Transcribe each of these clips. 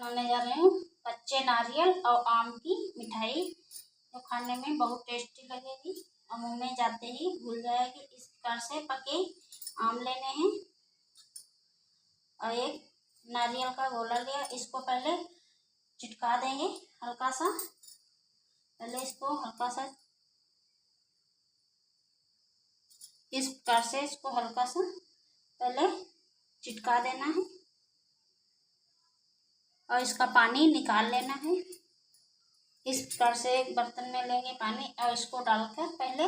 बनाने जा रहे हैं कच्चे नारियल और आम की मिठाई, जो खाने में बहुत टेस्टी लगेगी और मुंह में जाते ही घुल जाएगी। इस प्रकार से पके आम लेने हैं और एक नारियल का गोला लिया। इसको पहले चिटका देंगे हल्का सा। पहले इसको हल्का सा इस प्रकार से इसको हल्का सा पहले चिटका देना है और इसका पानी निकाल लेना है। इस प्रकार से एक बर्तन में लेंगे पानी और इसको डालकर पहले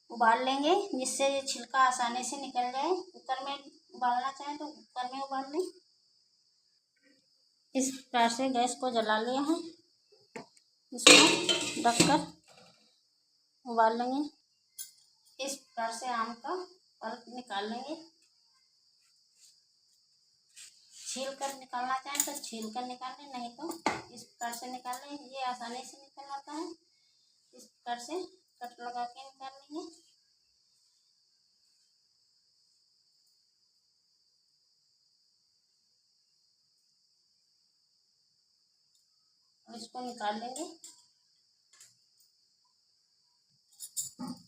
उबाल लेंगे, जिससे ये छिलका आसानी से निकल जाए। कुकर में उबालना चाहें तो कुकर में उबाल लें। इस प्रकार से गैस को जला लिया है, इसको ढककर उबाल लेंगे। इस प्रकार से आम का पल्प निकाल लेंगे। छील कर निकालना चाहें तो छील कर निकाल लें, नहीं तो इस प्रकार से निकाल लें। ये आसानी से निकल आता है। इस प्रकार से कट लगा के निकाल लेंगे। और इसको निकाल लेंगे।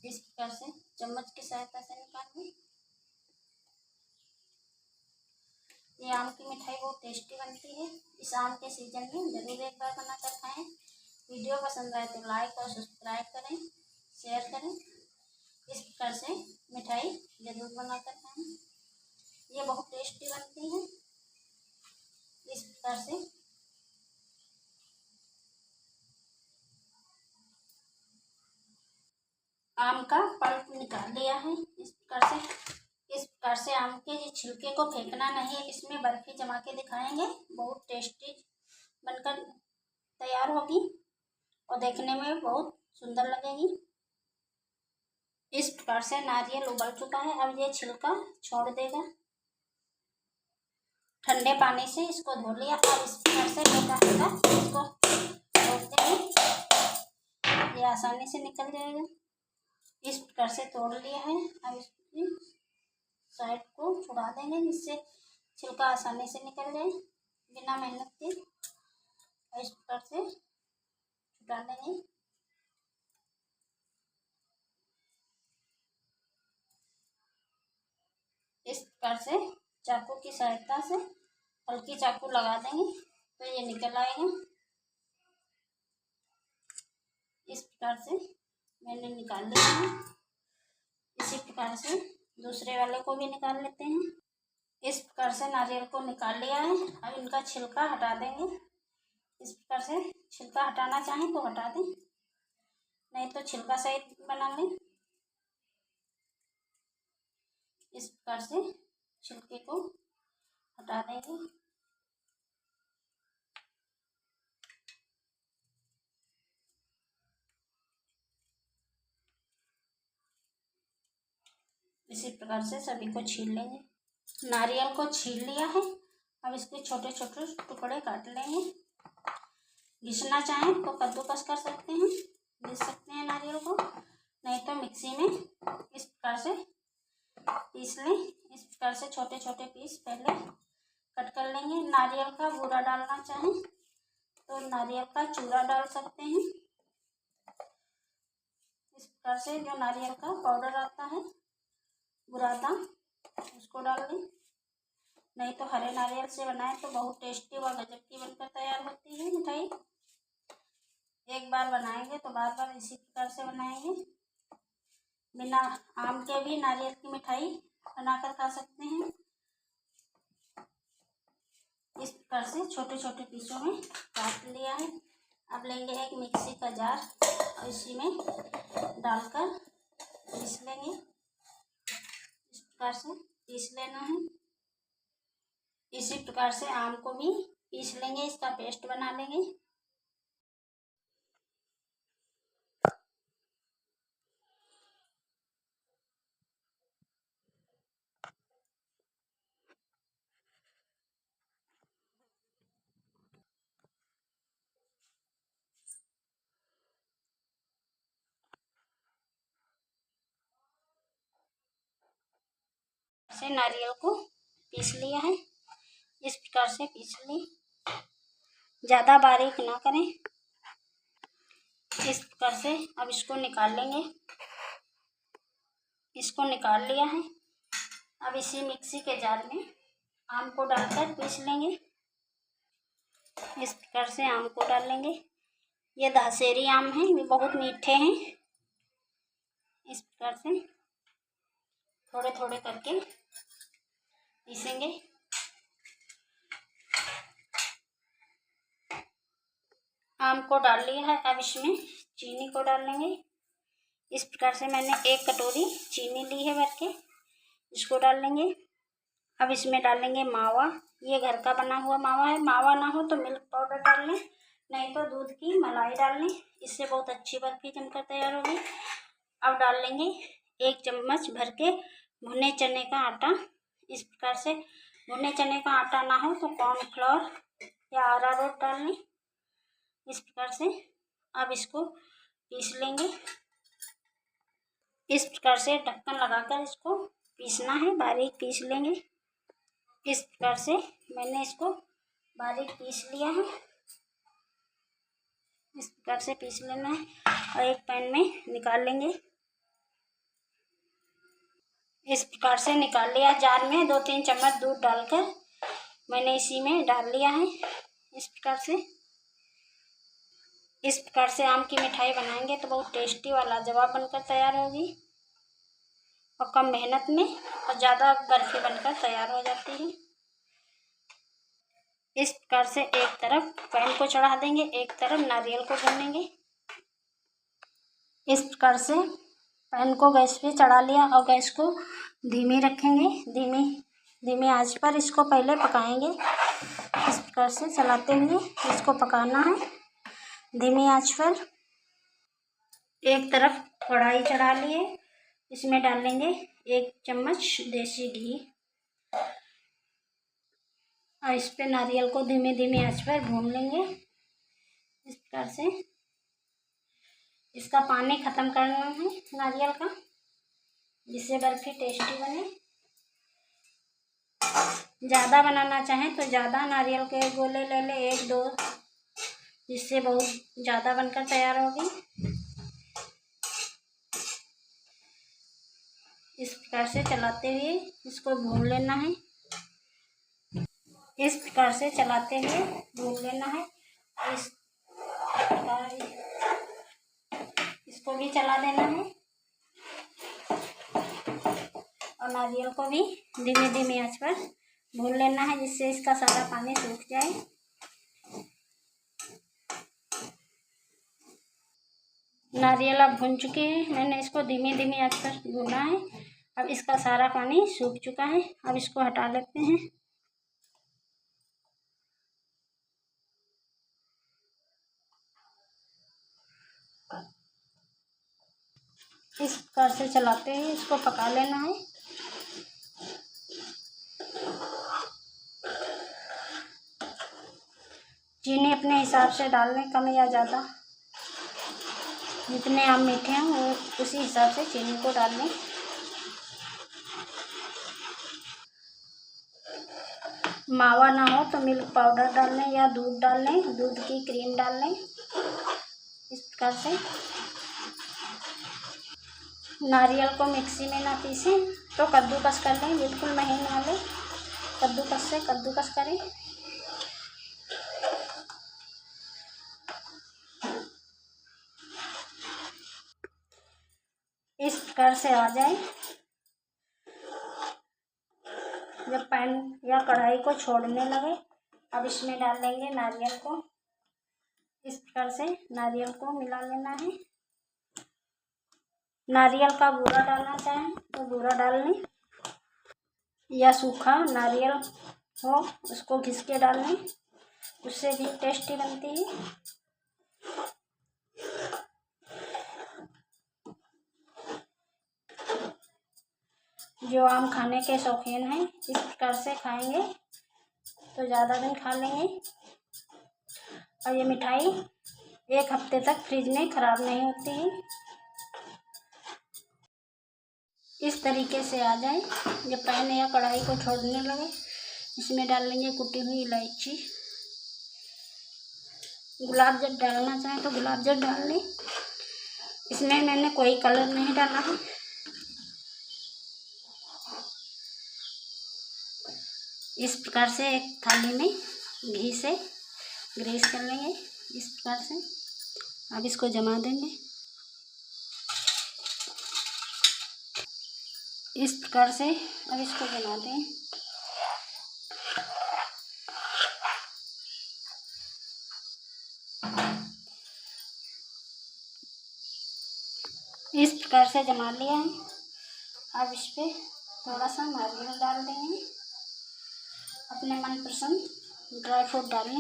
इस प्रकार से चम्मच की सहायता से निकाल लें। ये आम की मिठाई बहुत टेस्टी बनती है। इस आम के सीजन में जरूर एक बार बनाकर खाएं। वीडियो पसंद आए तो लाइक और सब्सक्राइब करें, शेयर करें। इस प्रकार से मिठाई जरूर बनाकर खाएं, ये बहुत टेस्टी बनती है। इस प्रकार से आम का पल्प निकाल लिया है। इस प्रकार से आम के छिलके को फेंकना नहीं है। इसमें बर्फी जमा के दिखाएंगे, बहुत टेस्टी बनकर तैयार होगी और देखने में बहुत सुंदर लगेगी। इस प्रकार से नारियल उबल चुका है, अब ये छिलका छोड़ देगा। ठंडे पानी से इसको धो लिया और इस प्रकार से इसको तोड़ देंगे, ये आसानी से निकल जाएगा। इस प्रकार से तोड़ लिया है। अब इसकी साइड को छुड़ा देंगे, जिससे छिलका आसानी से निकल जाए बिना मेहनत के। इस प्रकार से छुटा लेंगे। इस प्रकार से चाकू की सहायता से हल्की चाकू लगा देंगे तो ये निकल आएगा। इस प्रकार से मैंने निकाल लिया है। इसी प्रकार से दूसरे वाले को भी निकाल लेते हैं। इस प्रकार से नारियल को निकाल लिया है। अब इनका छिलका हटा देंगे। इस प्रकार से छिलका हटाना चाहें तो हटा दें, नहीं तो छिलका सहित बना लें। इस प्रकार से छिलके को हटा देंगे। इसी प्रकार से सभी को छील लेंगे। नारियल को छील लिया है, अब इसके छोटे छोटे टुकड़े काट लेंगे। घिसना चाहें तो कद्दूकस कर सकते हैं, घिस सकते हैं नारियल को, नहीं तो मिक्सी में इस प्रकार से पीस लें। इस प्रकार से छोटे छोटे पीस पहले कट कर लेंगे। नारियल का बूरा डालना चाहें तो नारियल का चूरा डाल सकते हैं। इस प्रकार से जो नारियल का पाउडर आता है बुरादा, उसको डाल लें, नहीं तो हरे नारियल से बनाएं तो बहुत टेस्टी व गजब की बनकर तैयार होती है मिठाई। एक बार बनाएंगे तो बार बार इसी प्रकार से बनाएंगे। बिना आम के भी नारियल की मिठाई बनाकर खा सकते हैं। इस प्रकार से छोटे छोटे पीसों में काट लिया है। अब लेंगे एक मिक्सी का जार और इसी में डालकर पीस लेंगे। इस प्रकार से पीस लेना है। इसी प्रकार से आम को भी पीस लेंगे, इसका पेस्ट बना लेंगे। से नारियल को पीस लिया है। इस प्रकार से पीस ली। ज़्यादा बारीक ना करें। इस प्रकार से अब इसको निकाल लेंगे। इसको निकाल लिया है। अब इसी मिक्सी के जार में आम को डालकर पीस लेंगे। इस प्रकार से आम को डाल लेंगे। ये दशहरी आम हैं, ये बहुत मीठे हैं। इस प्रकार से थोड़े थोड़े करके पीसेंगे। आम को डाल लिया है। अब इसमें चीनी को डाल लेंगे। इस प्रकार से मैंने 1 कटोरी चीनी ली है भर के, इसको डाल लेंगे। अब इसमें डालेंगे मावा। ये घर का बना हुआ मावा है। मावा ना हो तो मिल्क पाउडर डाल लें, नहीं तो दूध की मलाई डाल लें। इससे बहुत अच्छी बर्फी जमकर तैयार होगी। अब डाल लेंगे 1 चम्मच भर के भुने चने का आटा। इस प्रकार से भुने चने का आटा ना हो तो कॉर्नफ्लोर या अरारोट डाल लें। इस प्रकार से अब इसको पीस लेंगे। इस प्रकार से ढक्कन लगाकर इसको पीसना है, बारीक पीस लेंगे। इस प्रकार से मैंने इसको बारीक पीस लिया है। इस प्रकार से पीस लेना है और एक पैन में निकाल लेंगे। इस प्रकार से निकाल लिया। जार में 2-3 चम्मच दूध डालकर मैंने इसी में डाल लिया है। इस प्रकार से आम की मिठाई बनाएंगे तो बहुत टेस्टी और लाजवाब बनकर तैयार होगी और कम मेहनत में और ज़्यादा बर्फी बनकर तैयार हो जाती है। इस प्रकार से एक तरफ पैन को चढ़ा देंगे, एक तरफ नारियल को भूनेंगे। इस प्रकार से पैन को गैस पे चढ़ा लिया और गैस को धीमी रखेंगे। धीमी आंच पर इसको पहले पकाएंगे। इस प्रकार से चलाते हुए इसको पकाना है धीमी आंच पर। एक तरफ कढ़ाई चढ़ा लिए, इसमें डालेंगे 1 चम्मच देसी घी और इस पे नारियल को धीमी आंच पर भून लेंगे। इस प्रकार से इसका पानी खत्म करना है नारियल का, जिससे बर्फी टेस्टी बने। ज़्यादा बनाना चाहें तो ज़्यादा नारियल के गोले ले लें, 1-2, जिससे बहुत ज़्यादा बनकर तैयार होगी। इस प्रकार से चलाते हुए इसको भून लेना है। इस प्रकार से चलाते हुए भून लेना है। इसको भी चला देना है और नारियल को भी धीमी आंच पर भून लेना है, जिससे इसका सारा पानी सूख जाए। नारियल अब भून चुके हैं, मैंने इसको धीमी आंच पर भूना है। अब इसका सारा पानी सूख चुका है। अब इसको हटा लेते हैं। इस प्रकार से चलाते हुए इसको पका लेना है। चीनी अपने हिसाब से डाल लें, कम या ज़्यादा। जितने आम मीठे हैं वो उसी हिसाब से चीनी को डाल लें। मावा ना हो तो मिल्क पाउडर डाल लें या दूध डाल लें, दूध की क्रीम डाल लें। इस प्रकार से नारियल को मिक्सी में ना पीसें तो कद्दूकस कर लें, बिल्कुल महीन वाले कद्दूकस से कद्दूकस करें। इस प्रकार से आ जाए। जब पैन या कढ़ाई को छोड़ने लगे, अब इसमें डाल लेंगे नारियल को। इस प्रकार से नारियल को मिला लेना है। नारियल का बूरा डालना चाहें तो बूरा डाल लें, या सूखा नारियल हो उसको घिस के डाल लें, उससे भी टेस्टी बनती है। जो आम खाने के शौकीन हैं इस प्रकार से खाएंगे तो ज़्यादा दिन खा लेंगे और ये मिठाई 1 हफ्ते तक फ्रिज में ख़राब नहीं होती है। इस तरीके से आ जाए। जब पैन या कढ़ाई को छोड़ने लगे, इसमें डाल लेंगे कुटी हुई इलायची गुलाब जल डालना चाहें तो गुलाब जल डाल लें। इसमें मैंने कोई कलर नहीं डाला है। इस प्रकार से एक थाली में घी से ग्रीस कर लेंगे इस प्रकार से। अब इसको जमा देंगे इस प्रकार से। अब इसको जमा दें। इस प्रकार से जमा लिया है। अब इस पे थोड़ा सा नारियल डाल देंगे। अपने मनपसंद ड्राई फ्रूट डालें,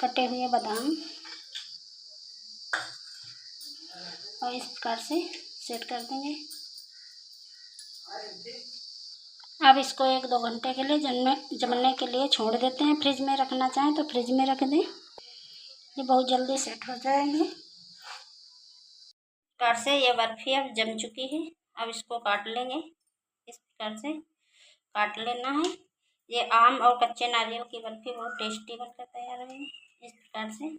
कटे हुए बादाम, और इस प्रकार से सेट कर देंगे। अब इसको 1-2 घंटे के लिए जमने के लिए छोड़ देते हैं। फ्रिज में रखना चाहें तो फ्रिज में रख दें, ये बहुत जल्दी सेट हो जाएंगे। इस प्रकार से ये बर्फी अब जम चुकी है। अब इसको काट लेंगे। इस प्रकार से काट लेना है। ये आम और कच्चे नारियल की बर्फी बहुत टेस्टी बनकर तैयार होगी। इस प्रकार से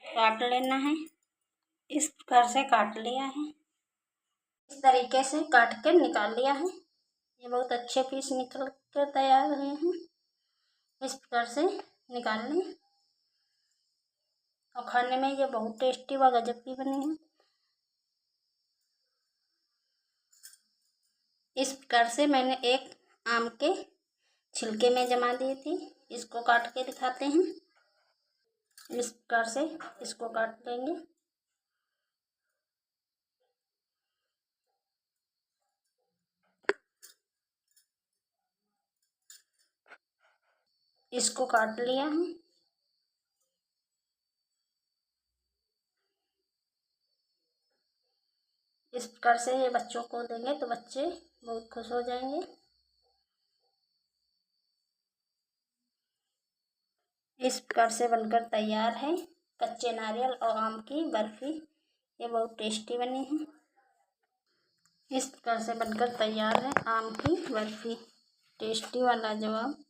काट लेना है। इस प्रकार से काट लिया है। इस तरीके से काट कर निकाल लिया है। ये बहुत अच्छे पीस निकल कर तैयार हुए हैं। इस प्रकार से निकाल लें और खाने में ये बहुत टेस्टी व गजब की बनी है। इस प्रकार से मैंने एक आम के छिलके में जमा दी थी। इसको काट के दिखाते हैं। इस प्रकार से इसको काट लेंगे। इसको काट लिया है। इस प्रकार से ये बच्चों को देंगे तो बच्चे बहुत खुश हो जाएंगे। इस प्रकार से बनकर तैयार है कच्चे नारियल और आम की बर्फी। ये बहुत टेस्टी बनी है। इस प्रकार से बनकर तैयार है आम की बर्फी, टेस्टी वाला जवाब।